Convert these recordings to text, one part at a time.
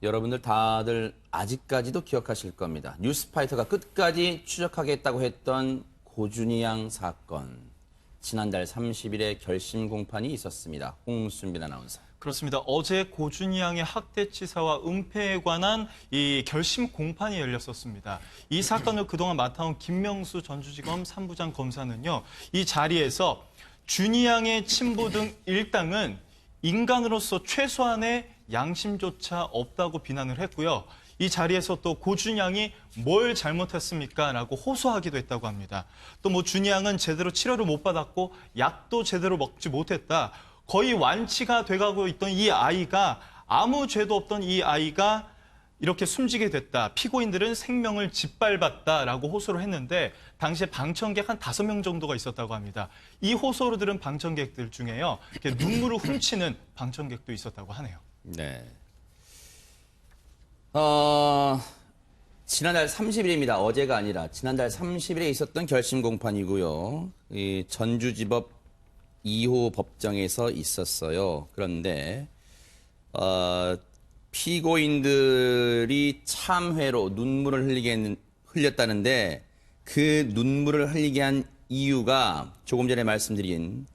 여러분들 다들 아직까지도 기억하실 겁니다. 뉴스파이터가 끝까지 추적하겠다고 했던 고준희 양 사건. 지난달 30일에 결심 공판이 있었습니다. 홍순빈 아나운서. 그렇습니다. 어제 고준희 양의 학대치사와 은폐에 관한 이 결심 공판이 열렸었습니다. 이 사건을 그동안 맡아온 김명수 전주지검 3부장 검사는요, 이 자리에서 준희 양의 친부 등 일당은 인간으로서 최소한의 양심조차 없다고 비난을 했고요. 이 자리에서 또 고준희 양이 뭘 잘못했습니까? 라고 호소하기도 했다고 합니다. 또 뭐 준희 양은 제대로 치료를 못 받았고 약도 제대로 먹지 못했다. 거의 완치가 돼가고 있던 이 아이가 아무 죄도 없던 이 아이가 이렇게 숨지게 됐다. 피고인들은 생명을 짓밟았다라고 호소를 했는데 당시에 방청객 한 5명 정도가 있었다고 합니다. 이 호소를 들은 방청객들 중에요. 이렇게 눈물을 훔치는 방청객도 있었다고 하네요. 네. 지난달 30일입니다. 어제가 아니라 지난달 30일에 있었던 결심 공판이고요. 이 전주지법 2호 법정에서 있었어요. 그런데 피고인들이 참회로 눈물을 흘렸다는데 그 눈물을 흘리게 한 이유가 조금 전에 말씀드린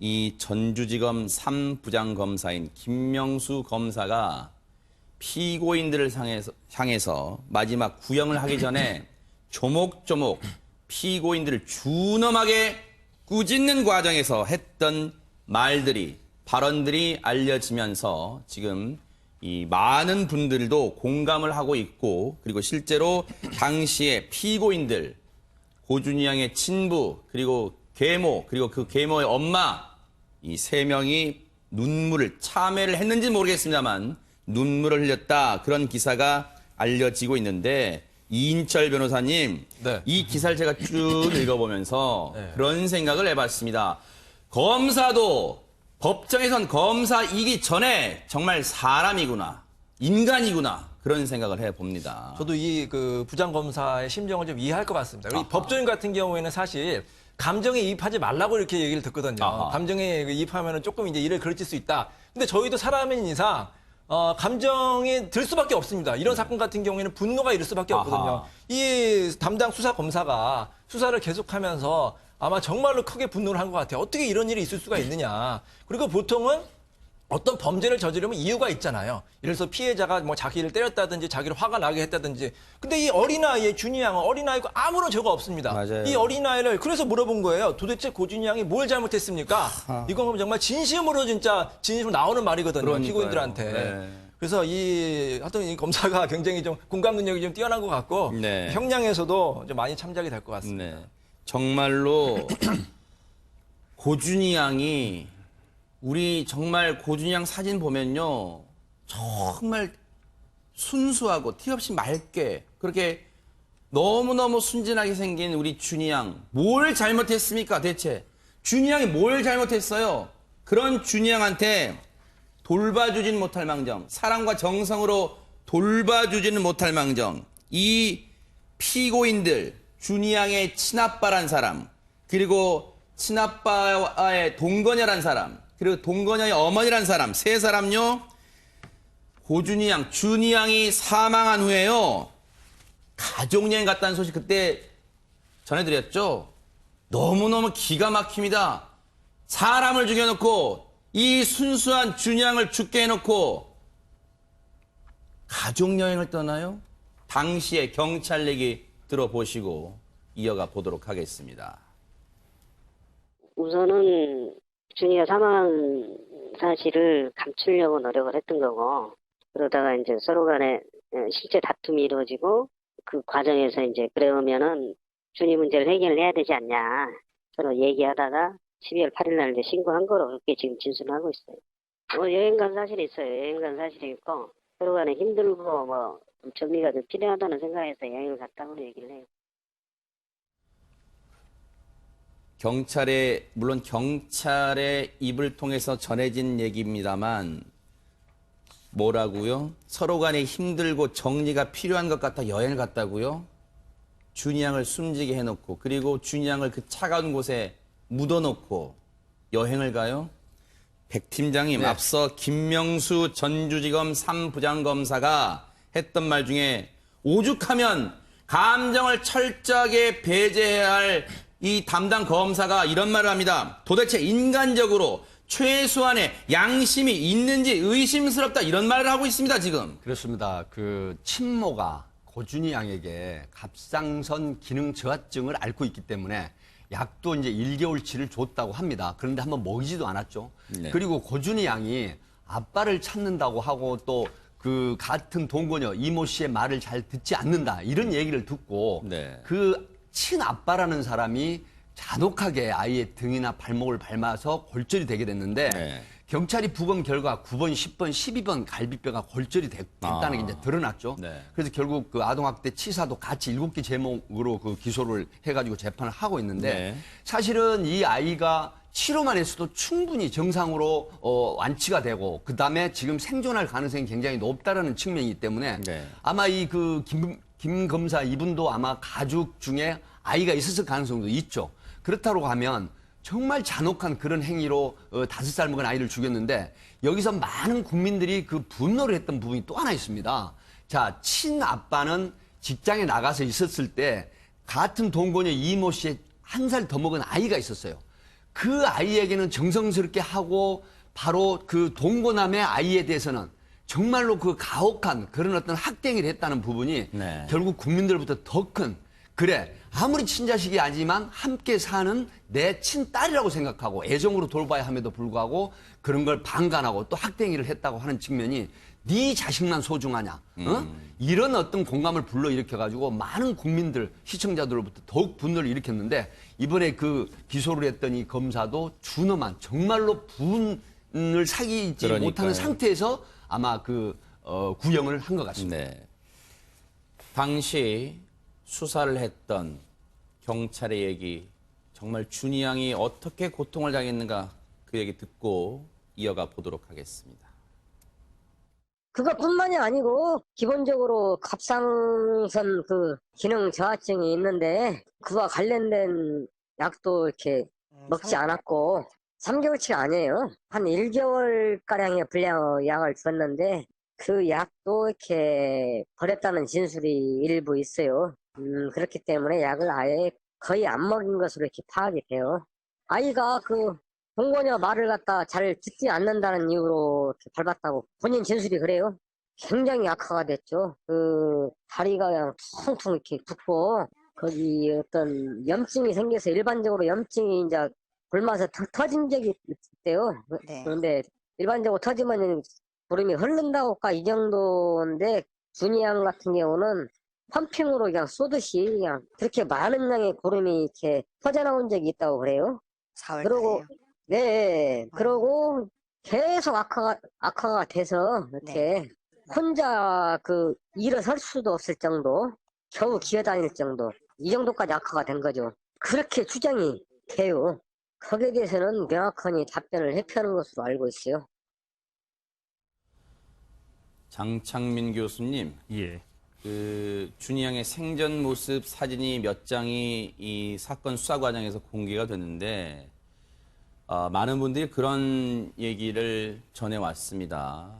이 전주지검 3부장 검사인 김명수 검사가 피고인들을 향해서 마지막 구형을 하기 전에 조목조목 피고인들을 준엄하게 꾸짖는 과정에서 했던 말들이, 발언들이 알려지면서 지금 이 많은 분들도 공감을 하고 있고, 그리고 실제로 당시에 피고인들, 고준희 양의 친부, 그리고 계모, 그리고 그 계모의 엄마, 이 3명이 참회를 했는지 모르겠습니다만 눈물을 흘렸다, 그런 기사가 알려지고 있는데, 이인철 변호사님, 네. 이 기사를 제가 쭉 읽어보면서 그런 생각을 해봤습니다. 검사도 법정에선 검사이기 전에 정말 사람이구나, 인간이구나, 그런 생각을 해봅니다. 저도 이 부장검사의 심정을 좀 이해할 것 같습니다. 우리 법조인 같은 경우에는 사실 감정에 이입하지 말라고 이렇게 얘기를 듣거든요. 아하. 감정에 이입하면 조금 이제 일을 그르칠 수 있다. 근데 저희도 사람인 이상 감정이 들 수밖에 없습니다. 이런 사건 같은 경우에는 분노가 이를 수밖에 아하. 없거든요. 이 담당 수사 검사가 수사를 계속하면서 아마 정말로 크게 분노를 한 것 같아요. 어떻게 이런 일이 있을 수가 있느냐. 그리고 보통은 어떤 범죄를 저지르면 이유가 있잖아요. 예를 들어서 피해자가 뭐 자기를 때렸다든지 자기를 화가 나게 했다든지. 근데 이 어린아이의 준희 양은 어린아이고 아무런 죄가 없습니다. 맞아요. 이 어린아이를 그래서 물어본 거예요. 도대체 고준희 양이 뭘 잘못했습니까? 이건 정말 진심으로 나오는 말이거든요. 그러니까요. 피고인들한테. 네. 그래서 하여튼 이 검사가 굉장히 좀 공감 능력이 좀 뛰어난 것 같고 네. 형량에서도 좀 많이 참작이 될 것 같습니다. 네. 정말로 고준희 양이, 우리 정말 고준희 양 사진 보면요, 정말 순수하고 티 없이 맑게 그렇게 너무너무 순진하게 생긴 우리 준희 양, 뭘 잘못했습니까 대체? 준희 양이 뭘 잘못했어요? 그런 준희 양한테 돌봐주지는 못할 망정, 사랑과 정성으로 돌봐주지는 못할 망정, 이 피고인들, 준희 양의 친아빠란 사람, 그리고 친아빠와의 동거녀란 사람, 그리고 동거녀의 어머니란 사람, 3사람요, 고준희 양, 준희 양이 사망한 후에요, 가족여행 갔다는 소식 그때 전해드렸죠? 너무너무 기가 막힙니다. 사람을 죽여놓고 이 순수한 준희 양을 죽게 해놓고 가족여행을 떠나요? 당시의 경찰 얘기 들어보시고 이어가 보도록 하겠습니다. 우선은 준이가 사망한 사실을 감추려고 노력을 했던 거고, 그러다가 이제 서로 간에 실제 다툼이 이루어지고, 그 과정에서 이제 그러면은 준이 문제를 해결해야 되지 않냐, 서로 얘기하다가 12월 8일 날 이제 신고한 거로 그렇게 지금 진술을 하고 있어요. 여행 간 사실이 있어요. 여행 간 사실이 있고, 서로 간에 힘들고 뭐 정리가 좀 필요하다는 생각에서 여행을 갔다고 얘기를 해요. 물론 경찰의 입을 통해서 전해진 얘기입니다만, 뭐라고요? 서로 간에 힘들고 정리가 필요한 것 같아 여행을 갔다고요? 준희 양을 숨지게 해놓고, 그리고 준희 양을 그 차가운 곳에 묻어놓고 여행을 가요? 백 팀장님, 네. 앞서 김명수 전주지검 3부장검사가 했던 말 중에 오죽하면 감정을 철저하게 배제해야 할 이 담당 검사가 이런 말을 합니다. 도대체 인간적으로 최소한의 양심이 있는지 의심스럽다, 이런 말을 하고 있습니다, 지금. 그렇습니다. 그 친모가 고준희 양에게 갑상선 기능 저하증을 앓고 있기 때문에 약도 이제 1개월치를 줬다고 합니다. 그런데 한번 먹이지도 않았죠. 네. 그리고 고준희 양이 아빠를 찾는다고 하고 또 그 같은 동거녀 이모 씨의 말을 잘 듣지 않는다, 이런 얘기를 듣고 네. 그 친아빠라는 사람이 잔혹하게 아이의 등이나 발목을 밟아서 골절이 되게 됐는데 네. 경찰이 부검 결과 9번, 10번, 12번 갈비뼈가 골절이 됐다는 게 이제 드러났죠. 네. 그래서 결국 그 아동학대 치사도 같이 7개 제목으로 그 기소를 해가지고 재판을 하고 있는데 네. 사실은 이 아이가 치료만 했어도 충분히 정상으로 완치가 되고 그다음에 지금 생존할 가능성이 굉장히 높다라는 측면이기 때문에 네. 아마 이 그 김 검사 이분도 아마 가족 중에 아이가 있었을 가능성도 있죠. 그렇다고 하면 정말 잔혹한 그런 행위로 5살 먹은 아이를 죽였는데 여기서 많은 국민들이 그 분노를 했던 부분이 또 하나 있습니다. 자, 친아빠는 직장에 나가서 있었을 때 같은 동거녀 이모 씨의 1살 더 먹은 아이가 있었어요. 그 아이에게는 정성스럽게 하고 바로 그 동거남의 아이에 대해서는 정말로 그 가혹한 그런 어떤 학대행위를 했다는 부분이 네. 결국 국민들부터 더 큰, 그래 아무리 친자식이 아니지만 함께 사는 내 친딸이라고 생각하고 애정으로 돌봐야 함에도 불구하고 그런 걸 방관하고 또 학대행위를 했다고 하는 측면이 네 자식만 소중하냐, 이런 어떤 공감을 불러일으켜가지고 많은 국민들, 시청자들로부터 더욱 분노를 일으켰는데 이번에 그 기소를 했던 이 검사도 준엄한 정말로 분을 사귀지 그러니까요. 못하는 상태에서 아마 그 구형을 한 것 같습니다. 네. 당시 수사를 했던 경찰의 얘기, 정말 준이 양이 어떻게 고통을 당했는가, 그 얘기 듣고 이어가 보도록 하겠습니다. 그것뿐만이 아니고 기본적으로 갑상선 그 기능 저하증이 있는데 그와 관련된 약도 이렇게 먹지 않았고 3개월치가 아니에요. 한 1개월가량의 분량 약을 줬는데 그 약도 이렇게 버렸다는 진술이 일부 있어요. 그렇기 때문에 약을 아예 거의 안 먹인 것으로 이렇게 파악이 돼요. 아이가 그 동거녀 말을 갖다 잘 듣지 않는다는 이유로 이렇게 밟았다고 본인 진술이 그래요. 굉장히 악화가 됐죠. 그 다리가 그냥 퉁퉁 이렇게 붓고 거기 어떤 염증이 생겨서 일반적으로 염증이 이제 굶어서 터진 적이 있대요. 네. 그런데 일반적으로 터지면 구름이 흐른다고까 이 정도인데 준이 양 같은 경우는 펌핑으로 그냥 쏘듯이 그냥 그렇게 많은 양의 구름이 이렇게 터져나온 적이 있다고 그래요. 4월 그러고 네, 그러고 계속 악화가 돼서 이렇게 혼자 그 일어설 수도 없을 정도, 겨우 기어다닐 정도, 이 정도까지 악화가 된 거죠. 그렇게 추정이 돼요. 거기에 대해서는 명확하니 답변을 회피하는 것으로 알고 있어요. 장창민 교수님, 예. 그 준이 양의 생전 모습 사진이 몇 장이 이 사건 수사 과정에서 공개가 됐는데 많은 분들이 그런 얘기를 전해왔습니다.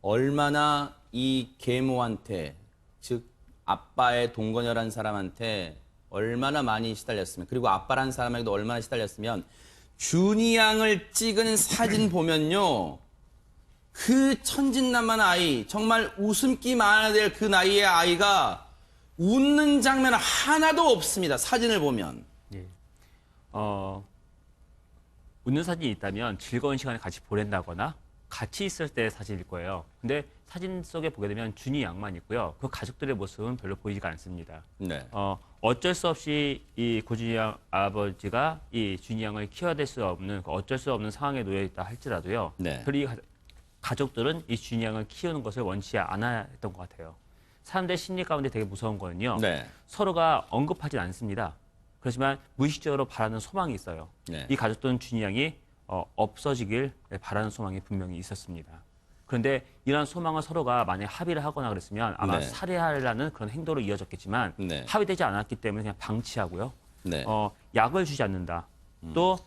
얼마나 이 계모한테, 즉 아빠의 동거녀라는 사람한테 얼마나 많이 시달렸으면, 그리고 아빠라는 사람에게도 얼마나 시달렸으면, 준이 양을 찍은 사진 보면요, 그 천진난만한 아이, 정말 웃음기 많아야 될 그 나이의 아이가 웃는 장면 하나도 없습니다. 사진을 보면. 예. 웃는 사진이 있다면 즐거운 시간을 같이 보낸다거나 같이 있을 때 사진일 거예요. 근데 사진 속에 보게 되면 준이 양만 있고요. 그 가족들의 모습은 별로 보이지가 않습니다. 네. 어쩔 수 없이 이 고준이 양 아버지가 이 준이 양을 키워야 될 수 없는, 어쩔 수 없는 상황에 놓여 있다 할지라도요. 네. 그리 가족들은 이 준이 양을 키우는 것을 원치 않아 했던 것 같아요. 사람들 심리 가운데 되게 무서운 거는요. 네. 서로가 언급하진 않습니다. 그렇지만 무의식적으로 바라는 소망이 있어요. 네. 이 가족들은 준이 양이 없어지길 바라는 소망이 분명히 있었습니다. 그런데 이러한 소망을 서로가 만약에 합의를 하거나 그랬으면 아마 네. 살해하려는 그런 행동으로 이어졌겠지만 네. 합의되지 않았기 때문에 그냥 방치하고요. 네. 약을 주지 않는다. 또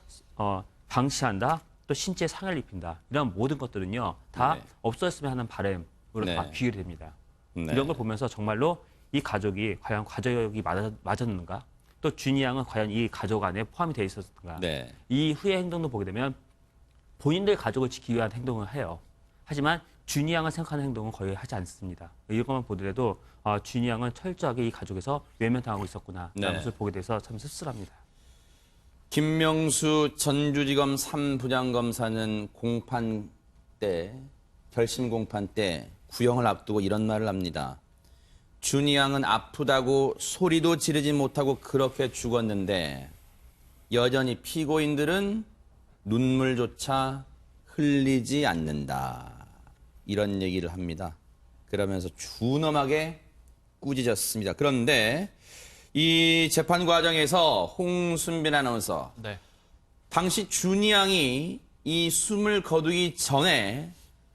방치한다. 또 신체에 상해를 입힌다. 이런 모든 것들은요. 다 네. 없어졌으면 하는 바람으로 네. 다 비율이 됩니다. 네. 이런 걸 보면서 정말로 이 가족이 과연 가족이 맞았는가? 또 준이 양은 과연 이 가족 안에 포함이 되어 있었는가? 네. 이 후의 행동도 보게 되면 본인들 가족을 지키기 위한 행동을 해요. 하지만 준이 양을 생각하는 행동은 거의 하지 않습니다. 이것만 보더라도 준이 양은 철저하게 이 가족에서 외면당하고 있었구나 네. 라는 것을 보게 돼서 참 씁쓸합니다. 김명수 전주지검 3부장검사는 공판 때, 결심 공판 때 구형을 앞두고 이런 말을 합니다. 준이 양은 아프다고 소리도 지르지 못하고 그렇게 죽었는데 여전히 피고인들은 눈물조차 흘리지 않는다. 이런 얘기를 합니다. 그러면서 준엄하게 꾸짖었습니다. 그런데 이 재판 과정에서 홍순빈 아나운서, 네. 당시 준이 양이 이 숨을 거두기 전에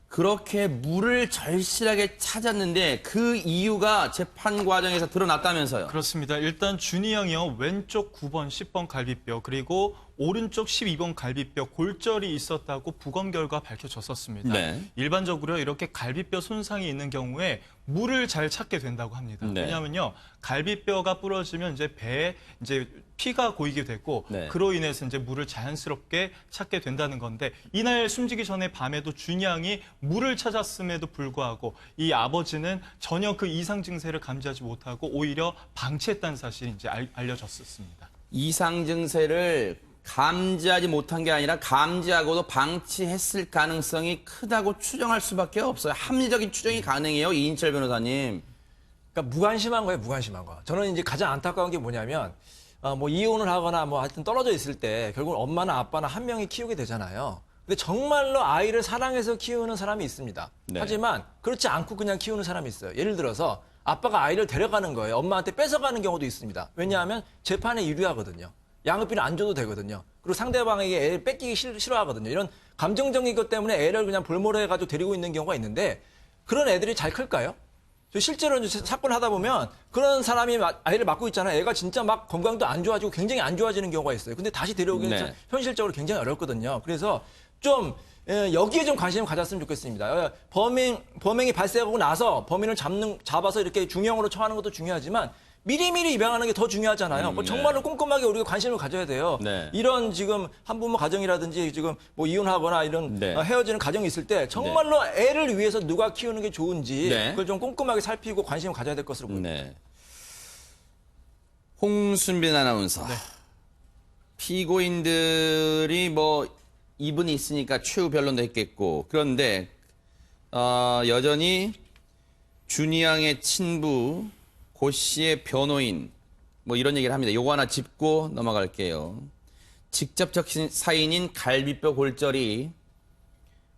그렇게 물을 절실하게 찾았는데 그 이유가 재판 과정에서 드러났다면서요. 그렇습니다. 일단 준이 양이요. 왼쪽 9번, 10번 갈비뼈 그리고 오른쪽 12번 갈비뼈 골절이 있었다고 부검 결과 밝혀졌었습니다. 네. 일반적으로 이렇게 갈비뼈 손상이 있는 경우에 물을 잘 찾게 된다고 합니다. 네. 왜냐하면요, 갈비뼈가 부러지면 이제 배에 이제 피가 고이게 되고 네. 그로 인해서 이제 물을 자연스럽게 찾게 된다는 건데 이날 숨지기 전에 밤에도 준이 양이 물을 찾았음에도 불구하고 이 아버지는 전혀 그 이상 증세를 감지하지 못하고 오히려 방치했다는 사실이 이제 알려졌었습니다. 이상 증세를 감지하지 못한 게 아니라 감지하고도 방치했을 가능성이 크다고 추정할 수밖에 없어요. 합리적인 추정이 가능해요, 이인철 변호사님. 그러니까 무관심한 거예요, 무관심한 거. 저는 이제 가장 안타까운 게 뭐냐면 뭐 이혼을 하거나 뭐 하여튼 떨어져 있을 때 결국 엄마나 아빠나 한 명이 키우게 되잖아요. 근데 정말로 아이를 사랑해서 키우는 사람이 있습니다. 네. 하지만 그렇지 않고 그냥 키우는 사람이 있어요. 예를 들어서 아빠가 아이를 데려가는 거예요. 엄마한테 뺏어가는 경우도 있습니다. 왜냐하면 재판에 유리하거든요. 양육비는 안 줘도 되거든요. 그리고 상대방에게 애를 뺏기기 싫어하거든요. 이런 감정적인 것 때문에 애를 그냥 볼모로해가지고 데리고 있는 경우가 있는데 그런 애들이 잘 클까요? 저 실제로 사건 하다 보면 그런 사람이 아이를 맡고 있잖아요. 애가 진짜 막 건강도 안 좋아지고 굉장히 안 좋아지는 경우가 있어요. 근데 다시 데려오기는 네. 현실적으로 굉장히 어렵거든요. 그래서 좀 여기에 좀 관심을 가졌으면 좋겠습니다. 범행이 발생하고 나서 범인을 잡아서 이렇게 중형으로 처하는 것도 중요하지만 미리미리 입양하는 게 더 중요하잖아요. 뭐 네. 정말로 꼼꼼하게 우리가 관심을 가져야 돼요. 네. 이런 지금 한부모 가정이라든지 지금 뭐 이혼하거나 이런 네. 헤어지는 가정이 있을 때 정말로 애를 위해서 누가 키우는 게 좋은지 네. 그걸 좀 꼼꼼하게 살피고 관심을 가져야 될 것으로 보입니다. 네. 홍순빈 아나운서. 피고인들이 뭐 이분이 있으니까 최후 변론도 했겠고 그런데 여전히 준이 양의 친부 고 씨의 변호인 뭐 이런 얘기를 합니다. 요거 하나 짚고 넘어갈게요. 직접적 사인인 갈비뼈 골절이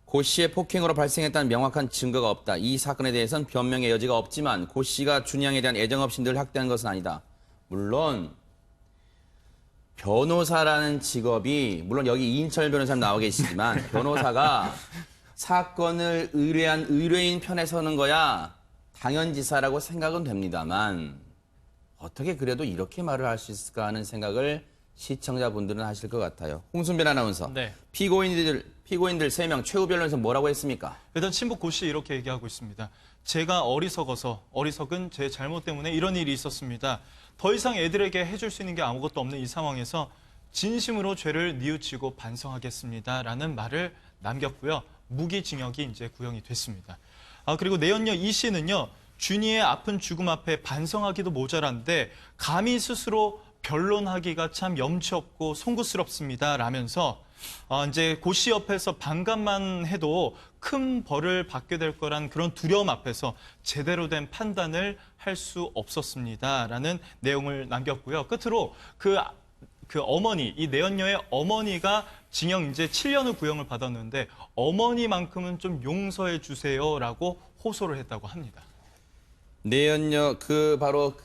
고 씨의 폭행으로 발생했다는 명확한 증거가 없다. 이 사건에 대해서는 변명의 여지가 없지만 고 씨가 준이 양에 대한 애정 없이 늘 학대한 것은 아니다. 물론 변호사라는 직업이 물론 여기 이인철 변호사님 나와 계시지만 변호사가 사건을 의뢰한 의뢰인 편에 서는 거야 당연지사라고 생각은 됩니다만 어떻게 그래도 이렇게 말을 할 수 있을까 하는 생각을 시청자분들은 하실 것 같아요. 홍순빈 아나운서. 네. 피고인들 3명 최후 변론에서 뭐라고 했습니까? 일단 친부 고 씨 이렇게 얘기하고 있습니다. 제가 어리석은 제 잘못 때문에 이런 일이 있었습니다. 더 이상 애들에게 해줄 수 있는 게 아무것도 없는 이 상황에서 진심으로 죄를 뉘우치고 반성하겠습니다라는 말을 남겼고요. 무기징역이 이제 구형이 됐습니다. 그리고 내연녀 이 씨는요. 준이의 아픈 죽음 앞에 반성하기도 모자란데 감히 스스로 변론하기가 참 염치 없고 송구스럽습니다. 라면서 이제 고 씨 옆에서 반감만 해도 큰 벌을 받게 될 거란 그런 두려움 앞에서 제대로 된 판단을 할 수 없었습니다. 라는 내용을 남겼고요. 끝으로 그 어머니, 이 내연녀의 어머니가 징역 이제 7년의 구형을 받았는데 어머니만큼은 좀 용서해 주세요라고 호소를 했다고 합니다. 내연녀 바로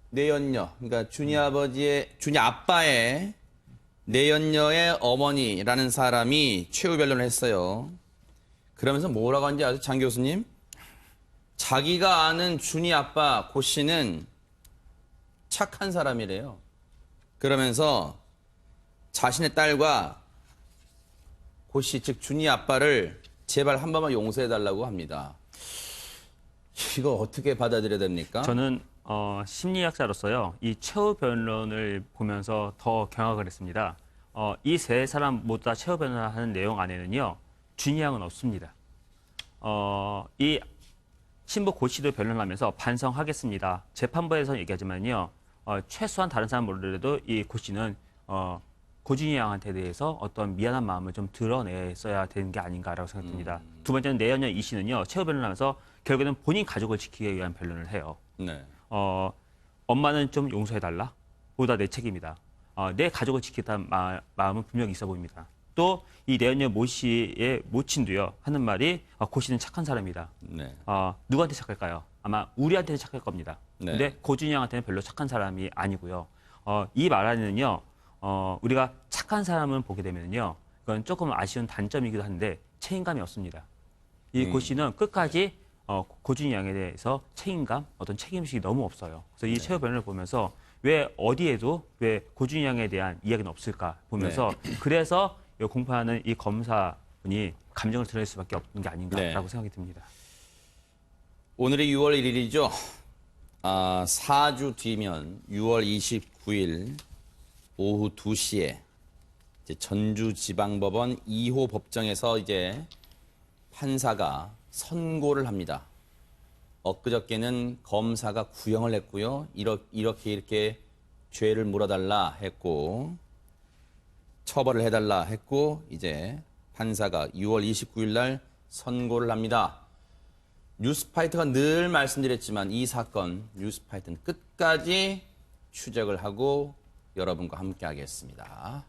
내연녀 그러니까 준이 아빠의 내연녀의 어머니라는 사람이 최후 변론을 했어요. 그러면서 뭐라고 하는지 아세요, 장 교수님? 자기가 아는 준이 아빠 고 씨는 착한 사람이래요. 그러면서 자신의 딸과 고 씨, 즉 준이 아빠를 제발 한 번만 용서해달라고 합니다. 이거 어떻게 받아들여야 됩니까? 저는 심리학자로서요, 이 최후 변론을 보면서 더 경악을 했습니다. 이 세 사람 모두 다 최후 변론을 하는 내용 안에는요, 준이 양은 없습니다. 이 신부 고 씨도 변론하면서 반성하겠습니다. 재판부에서 얘기하지만요, 최소한 다른 사람 모르더라도 이 고 씨는 고준희 양한테 대해서 어떤 미안한 마음을 좀 드러냈어야 되는 게 아닌가라고 생각됩니다. 두 번째는 내연녀 이 씨는요, 최후 변론하면서 결국에는 본인 가족을 지키기 위한 변론을 해요. 네. 엄마는 좀 용서해달라. 보다 내 책임이다. 내 가족을 지키겠다는 마음은 분명히 있어 보입니다. 또 이 내연녀 모 씨의 모친도요, 하는 말이 고 씨는 착한 사람이다. 네. 누구한테 착할까요? 아마 우리한테는 착할 겁니다. 네. 근데 고준희 양한테는 별로 착한 사람이 아니고요. 이 말 안에는요, 우리가 착한 사람을 보게 되면요, 이건 조금 아쉬운 단점이기도 한데 책임감이 없습니다. 이 고 씨는 끝까지 고준희 양에 대해서 책임감, 어떤 책임의식이 너무 없어요. 그래서 이 최후 변론을 보면서 왜 어디에도 왜 고준희 양에 대한 이야기는 없을까 보면서 그래서 공판하는 이 검사분이 감정을 드러낼 수밖에 없는 게 아닌가라고 생각이 듭니다. 오늘이 6월 1일이죠. 4주 뒤면 6월 29일 오후 2시에 이제 전주지방법원 2호 법정에서 이제 판사가 선고를 합니다. 엊그저께는 검사가 구형을 했고요. 이렇게 죄를 물어달라 했고 처벌을 해달라 했고 이제 판사가 6월 29일 날 선고를 합니다. 뉴스파이터가 늘 말씀드렸지만 이 사건 뉴스파이터는 끝까지 추적을 하고 여러분과 함께 하겠습니다.